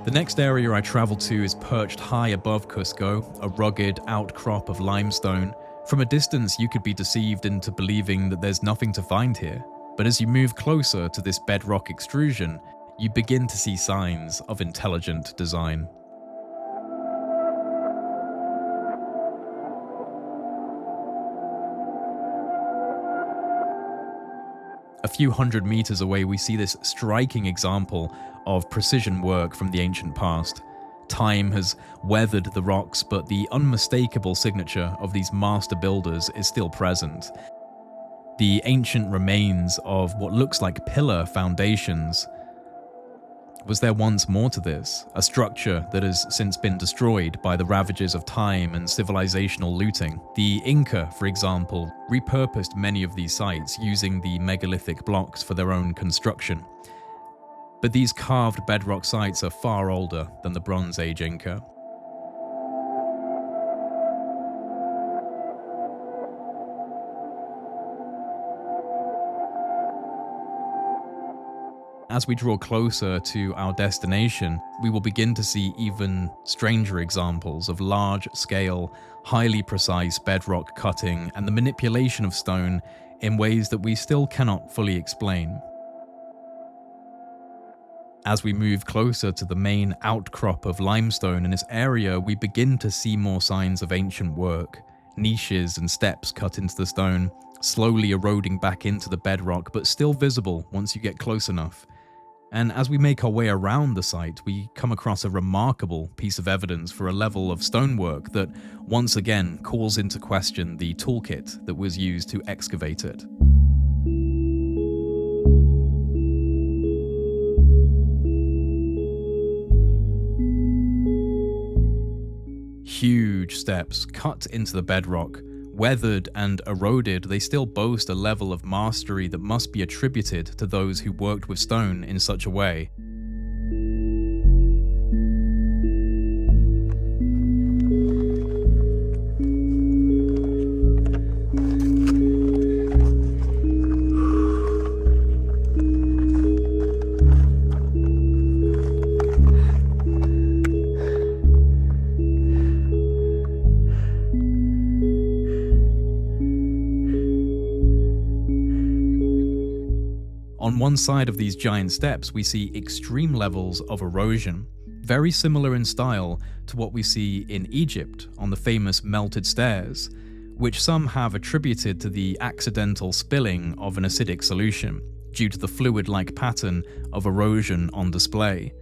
The next area I traveled to is perched high above Cusco, a rugged outcrop of limestone. From a distance, you could be deceived into believing that there's nothing to find here. But as you move closer to this bedrock extrusion, you begin to see signs of intelligent design. A few hundred meters away, we see this striking example of precision work from the ancient past. Time has weathered the rocks, but the unmistakable signature of these master builders is still present. The ancient remains of what looks like pillar foundations. Was there once more to this? A structure that has since been destroyed by the ravages of time and civilizational looting. The Inca, for example, repurposed many of these sites using the megalithic blocks for their own construction. But these carved bedrock sites are far older than the Bronze Age Inca. As we draw closer to our destination, we will begin to see even stranger examples of large-scale, highly precise bedrock cutting and the manipulation of stone in ways that we still cannot fully explain. As we move closer to the main outcrop of limestone in this area, we begin to see more signs of ancient work. Niches and steps cut into the stone, slowly eroding back into the bedrock, but still visible once you get close enough. And as we make our way around the site, we come across a remarkable piece of evidence for a level of stonework that once again calls into question the toolkit that was used to excavate it. Huge steps cut into the bedrock. Weathered and eroded, they still boast a level of mastery that must be attributed to those who worked with stone in such a way. On one side of these giant steps, we see extreme levels of erosion, very similar in style to what we see in Egypt on the famous melted stairs, which some have attributed to the accidental spilling of an acidic solution due to the fluid-like pattern of erosion on display.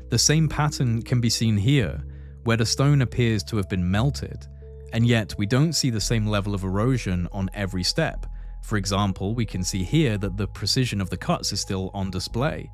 The same pattern can be seen here, where the stone appears to have been melted, and yet we don't see the same level of erosion on every step. For example, we can see here that the precision of the cuts is still on display,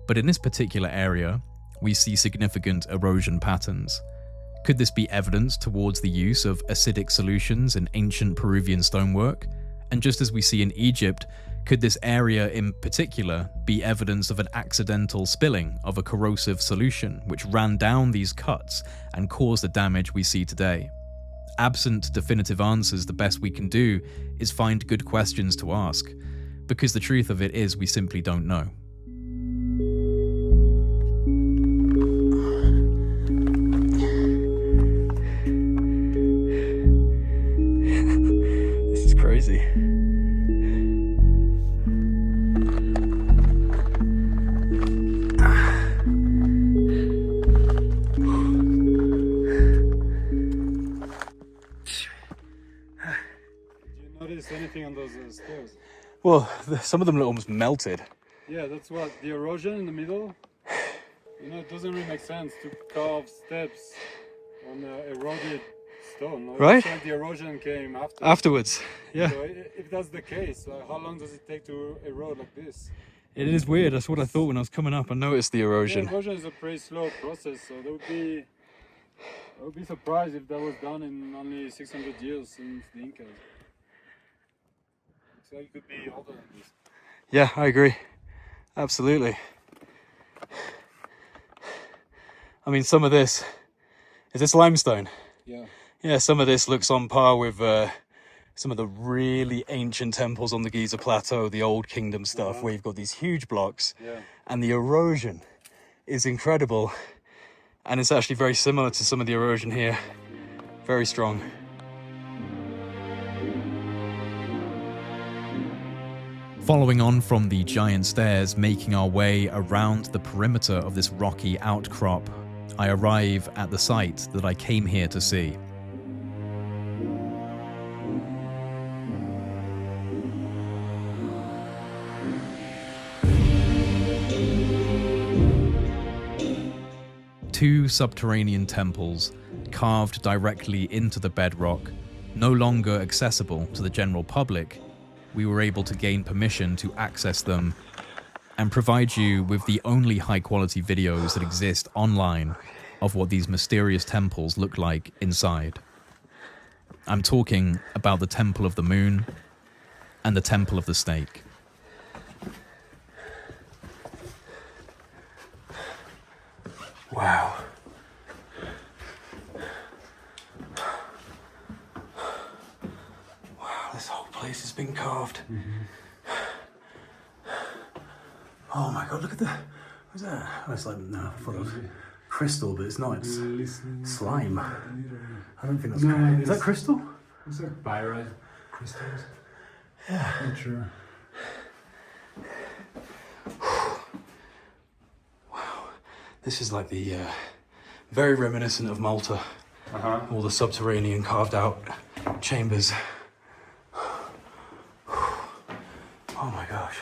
but in this particular area, we see significant erosion patterns. Could this be evidence towards the use of acidic solutions in ancient Peruvian stonework? And just as we see in Egypt, could this area in particular be evidence of an accidental spilling of a corrosive solution which ran down these cuts and caused the damage we see today? Absent definitive answers, the best we can do is find good questions to ask, because the truth of it is we simply don't know. This is crazy. Anything on those stairs? Well, some of them look almost melted. Yeah, that's what, the erosion in the middle. You know, it doesn't really make sense to carve steps on eroded stone. Right? It's like the erosion came Afterwards, yeah. So if that's the case, how long does it take to erode like this? It is weird. That's what I thought when I was coming up. I noticed the erosion. Yeah, erosion is a pretty slow process, so I would be surprised if that was done in only 600 years since the Incas. So it could be older than this. Yeah, I agree. Absolutely. I mean, some of this, is this limestone? Yeah. Yeah, some of this looks on par with some of the really ancient temples on the Giza Plateau, the Old Kingdom stuff, where you've got these huge blocks, and the erosion is incredible. And it's actually very similar to some of the erosion here. Very strong. Following on from the giant stairs, making our way around the perimeter of this rocky outcrop, I arrive at the site that I came here to see. Two subterranean temples carved directly into the bedrock, no longer accessible to the general public. We were able to gain permission to access them and provide you with the only high-quality videos that exist online of what these mysterious temples look like inside. I'm talking about the Temple of the Moon and the Temple of the Snake. Wow. This whole place has been carved. Oh my god, look at what's that? Oh, it's like, no, full of crystal, but it's not, it's slime. I don't think that's is that crystal? Is that pyrite crystals? Yeah. I'm sure. Wow. This is like the, very reminiscent of Malta. All the subterranean carved out chambers. Oh my gosh.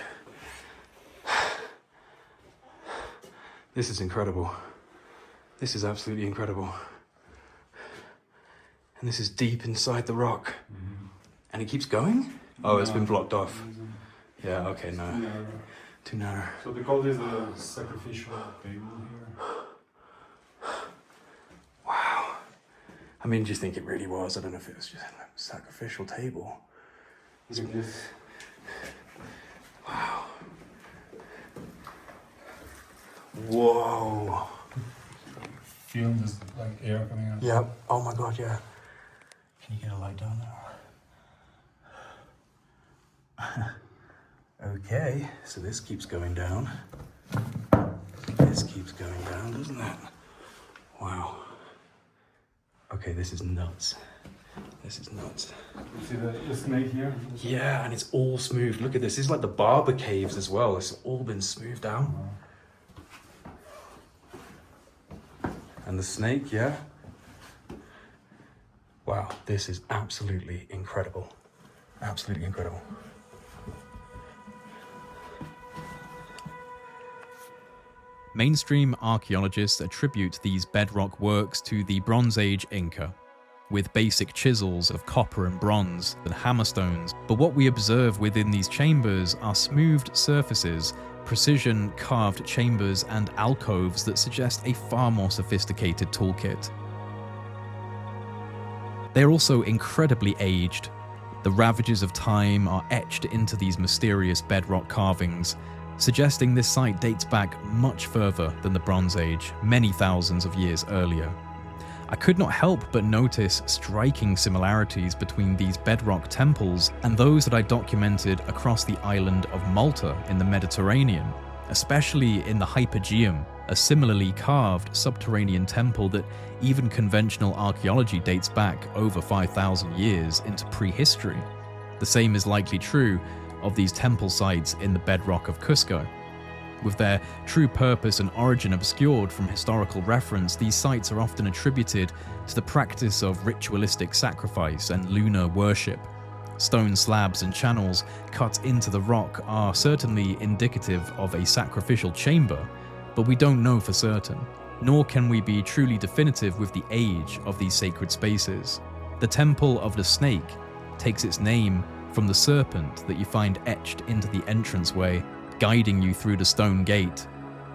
This is incredible. This is absolutely incredible. And this is deep inside the rock. And it keeps going? Oh, it's been blocked off. Yeah, okay, no. Too narrow. So they call this a sacrificial table here. Wow. I mean, do you think it really was? I don't know if it was just a sacrificial table. Look at this. Wow. Whoa. Feel this like air coming out. Yeah. Oh my god, yeah. Can you get a light down there? Okay, so this keeps going down. This keeps going down, doesn't it? Wow. Okay, this is nuts. This is nuts. You see the snake here? Yeah, and it's all smooth. Look at this. This is like the barber caves as well. It's all been smoothed out. And the snake, yeah. Wow, this is absolutely incredible. Absolutely incredible. Mainstream archaeologists attribute these bedrock works to the Bronze Age Inca, with basic chisels of copper and bronze and hammerstones, but what we observe within these chambers are smoothed surfaces, precision carved chambers and alcoves that suggest a far more sophisticated toolkit. They are also incredibly aged. The ravages of time are etched into these mysterious bedrock carvings, suggesting this site dates back much further than the Bronze Age, many thousands of years earlier. I could not help but notice striking similarities between these bedrock temples and those that I documented across the island of Malta in the Mediterranean, especially in the Hypogeum, a similarly carved subterranean temple that even conventional archaeology dates back over 5,000 years into prehistory. The same is likely true of these temple sites in the bedrock of Cusco. With their true purpose and origin obscured from historical reference, these sites are often attributed to the practice of ritualistic sacrifice and lunar worship. Stone slabs and channels cut into the rock are certainly indicative of a sacrificial chamber, but we don't know for certain, nor can we be truly definitive with the age of these sacred spaces. The Temple of the Snake takes its name from the serpent that you find etched into the entranceway, guiding you through the stone gate.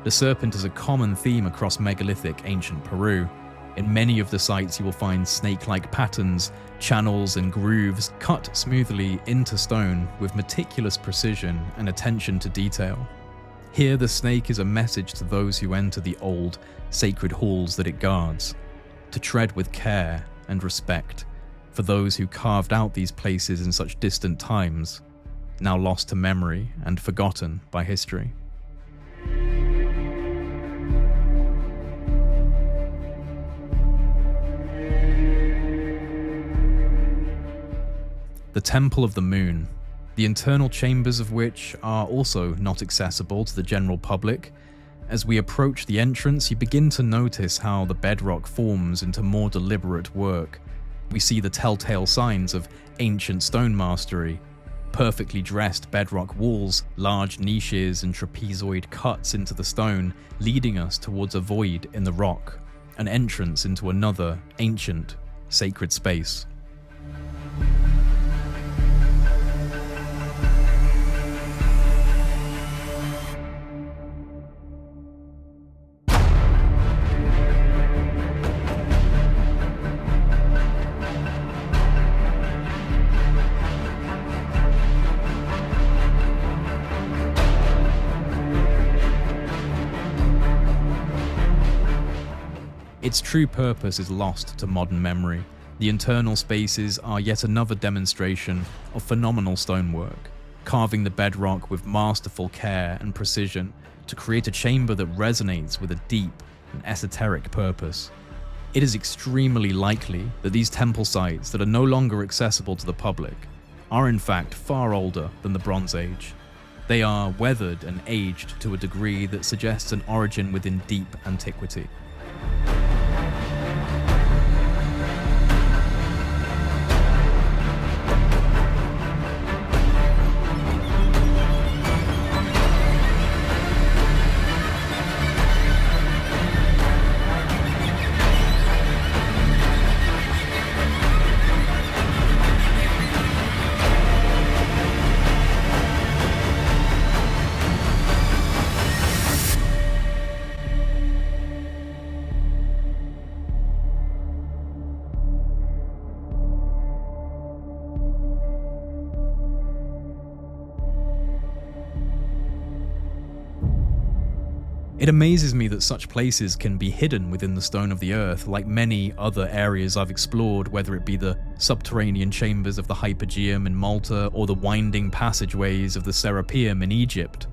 The serpent is a common theme across megalithic ancient Peru. In many of the sites you will find snake-like patterns, channels and grooves cut smoothly into stone with meticulous precision and attention to detail. Here the snake is a message to those who enter the old, sacred halls that it guards, to tread with care and respect for those who carved out these places in such distant times, now lost to memory and forgotten by history. the Temple of the Moon, the internal chambers of which are also not accessible to the general public. As we approach the entrance, you begin to notice how the bedrock forms into more deliberate work. We see the telltale signs of ancient stone mastery: perfectly dressed bedrock walls, large niches and trapezoid cuts into the stone, leading us towards a void in the rock, an entrance into another ancient, sacred space. Its true purpose is lost to modern memory. The internal spaces are yet another demonstration of phenomenal stonework, carving the bedrock with masterful care and precision to create a chamber that resonates with a deep and esoteric purpose. It is extremely likely that these temple sites that are no longer accessible to the public are in fact far older than the Bronze Age. They are weathered and aged to a degree that suggests an origin within deep antiquity. It amazes me that such places can be hidden within the stone of the earth, like many other areas I've explored, whether it be the subterranean chambers of the Hypogeum in Malta or the winding passageways of the Serapeum in Egypt.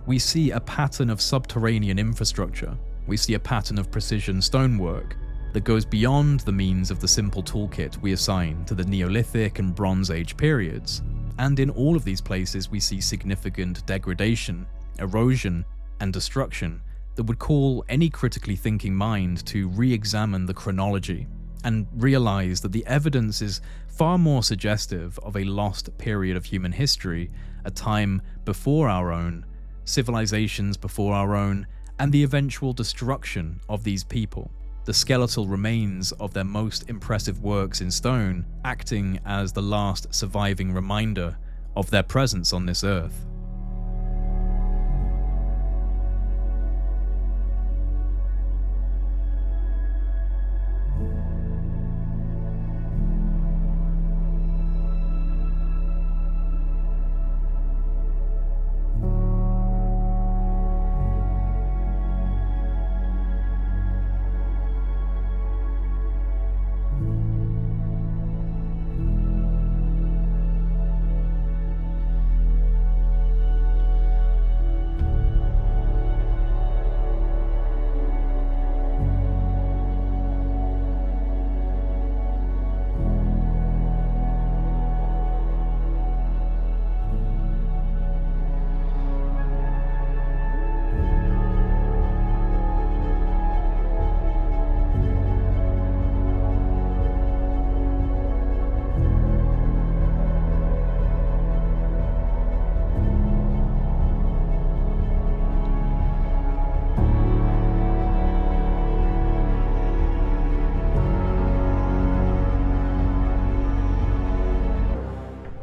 We see a pattern of subterranean infrastructure. We see a pattern of precision stonework that goes beyond the means of the simple toolkit we assign to the Neolithic and Bronze Age periods. And in all of these places we see significant degradation, erosion, and destruction that would call any critically thinking mind to re-examine the chronology and realize that the evidence is far more suggestive of a lost period of human history, a time before our own, civilizations before our own, and the eventual destruction of these people. The skeletal remains of their most impressive works in stone acting as the last surviving reminder of their presence on this earth.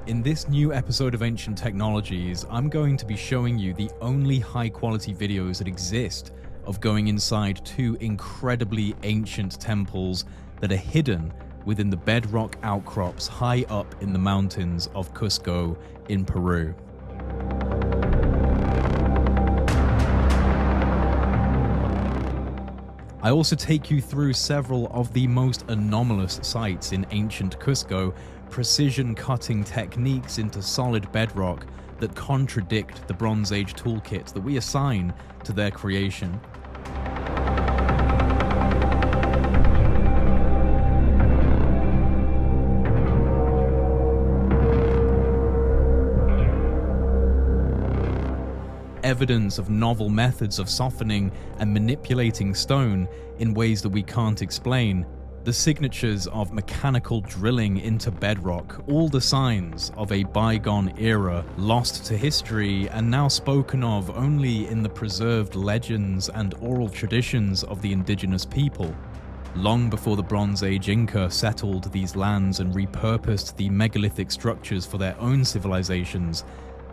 In this new episode of Ancient Technologies, I'm going to be showing you the only high-quality videos that exist of going inside two incredibly ancient temples that are hidden within the bedrock outcrops high up in the mountains of Cusco in Peru. I also take you through several of the most anomalous sites in ancient Cusco, precision cutting techniques into solid bedrock that contradict the Bronze Age toolkit that we assign to their creation. evidence of novel methods of softening and manipulating stone in ways that we can't explain, the signatures of mechanical drilling into bedrock, all the signs of a bygone era lost to history and now spoken of only in the preserved legends and oral traditions of the indigenous people. Long before the Bronze Age Inca settled these lands and repurposed the megalithic structures for their own civilizations,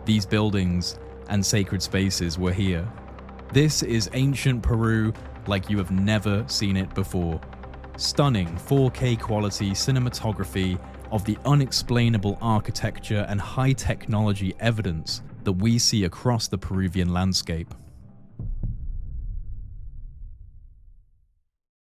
these buildings and sacred spaces were here. This is ancient Peru like you have never seen it before. Stunning 4K quality cinematography of the unexplainable architecture and high technology evidence that we see across the Peruvian landscape.